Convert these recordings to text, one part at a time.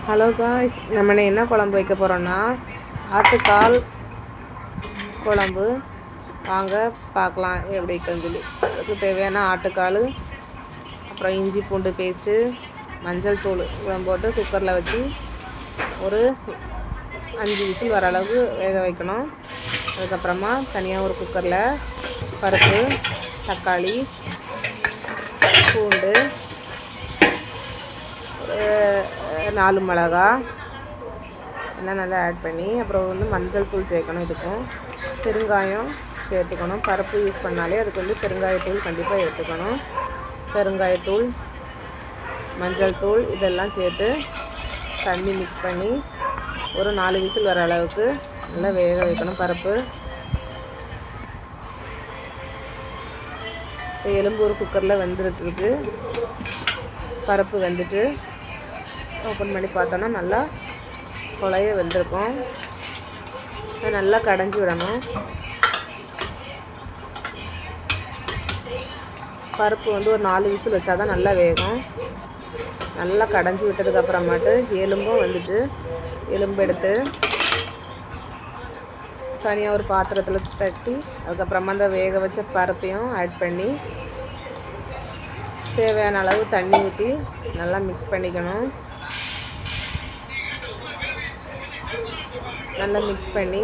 Hello guys, நம்ம என்ன குழம்பு வைக்க போகிறோன்னா ஆட்டுக்கால் குழம்பு. வாங்க பார்க்கலாம் எப்படி வைக்கிறதுன்னு சொல்லி. அதுக்கு தேவையான ஆட்டுக்கால், அப்புறம் இஞ்சி பூண்டு பேஸ்ட்டு, மஞ்சள் தூள் இதெல்லாம் போட்டு குக்கரில் வச்சு ஒரு 5 விசில் வர அளவுக்கு வேக வைக்கணும். அதுக்கப்புறமா தனியாக ஒரு குக்கரில் பருப்பு, தக்காளி, பூண்டு, ஒரு 4 மிளகா எல்லாம் நல்லா ஆட் பண்ணி, அப்புறம் மஞ்சள் தூள் சேர்க்கணும். இதுக்கும் பெருங்காயம் சேர்த்துக்கணும். பருப்பு யூஸ் பண்ணாலே அதுக்கு பெருங்காயத்தூள் கண்டிப்பாக எடுத்துக்கணும். பெருங்காயத்தூள், மஞ்சள் தூள் இதெல்லாம் சேர்த்து தண்ணி மிக்ஸ் பண்ணி ஒரு 4 விசில் வர அளவுக்கு நல்லா வேக வைக்கணும். பருப்பு இப்போ எலும்பு ஒரு குக்கரில் வெந்துருக்கு. பருப்பு வெந்துட்டு ஓப்பன் பண்ணி பார்த்தோன்னா நல்லா குழைய வெந்திருக்கும். அதை நல்லா கடைஞ்சி விடணும். பருப்பு ஒரு 4 விசில் வச்சா தான் நல்லா வேகும். நல்லா கடைஞ்சி விட்டதுக்கப்புறமாட்டு எலும்பும் எலும்பு எடுத்து தனியாக ஒரு பாத்திரத்தில் தட்டி, அதுக்கப்புறமா அந்த வேக வச்ச பருப்பையும் ஆட் பண்ணி தேவையான அளவு தண்ணி ஊற்றி நல்லா மிக்ஸ் பண்ணிக்கணும். நல்லா மிக்ஸ் பண்ணி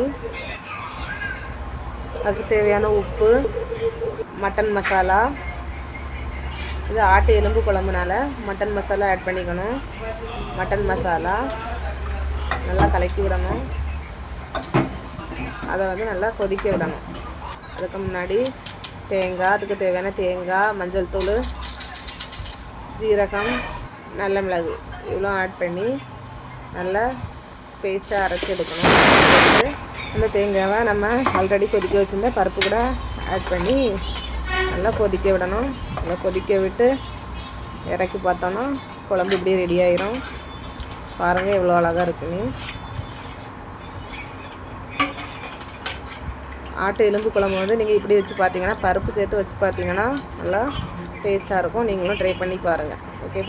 அதுக்கு தேவையான உப்பு, மட்டன் மசாலா, இது ஆட்டு எலும்பு குழம்புனால மட்டன் மசாலா ஆட் பண்ணிக்கணும். மட்டன் மசாலா நல்லா கலக்கி விடணும். அதை நல்லா கொதிக்க விடணும். அதுக்கு முன்னாடி தேங்காய், அதுக்கு தேவையான தேங்காய், மஞ்சள் தூள், ஜீரகம், நல்ல மிளகு இவ்வளோ ஆட் பண்ணி நல்லா பேஸ்ட்டாக அரைச்சி எடுக்கணும். அந்த தேங்காவை நம்ம ஆல்ரெடி கொதிக்க வச்சுருந்த பருப்பு கூட ஆட் பண்ணி நல்லா கொதிக்க விடணும். நல்லா கொதிக்க விட்டு இறக்கி பார்த்தோன்னா குழம்பு இப்படி ரெடி ஆயிரும். பாருங்கள் எவ்வளோ அழகாக இருக்குன்னு. ஆட்டு எலும்பு குழம்பு நீங்கள் இப்படி வச்சு பார்த்தீங்கன்னா, பருப்பு சேர்த்து வச்சு பார்த்தீங்கன்னா நல்லா டேஸ்ட்டாக இருக்கும். நீங்களும் ட்ரை பண்ணி பாருங்கள். ஓகே.